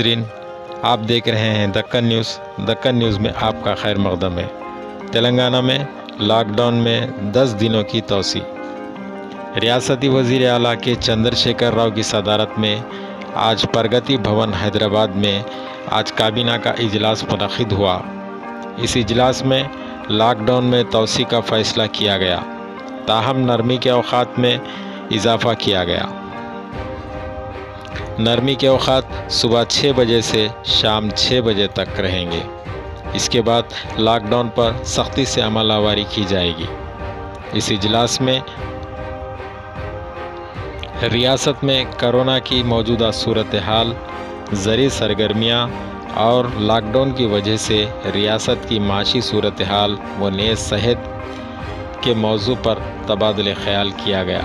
नाज़रीन, आप देख रहे हैं दक्कन न्यूज़। दक्कन न्यूज़ में आपका खैर मक़दम है। तेलंगाना में लॉकडाउन में 10 दिनों की तोसी। रियासती वज़ीर आला के चंद्रशेखर राव की सदारत में आज प्रगति भवन हैदराबाद में आज काबीना का इजलास मुनक़िद हुआ। इस इजलास में लॉकडाउन में तोसी का फ़ैसला किया गया, ताहम नरमी के औक़ात में इजाफ़ा किया गया। नरमी के औक़ात सुबह 6 बजे से शाम 6 बजे तक रहेंगे। इसके बाद लॉकडाउन पर सख्ती से अमलवारी की जाएगी। इस इजलास में रियासत में कोरोना की मौजूदा सूरत हाल, ज़री सरगर्मियाँ और लॉकडाउन की वजह से रियासत की माशी सूरत हाल व नेज़ सेहत के मौजू पर तबादले ख़याल किया गया।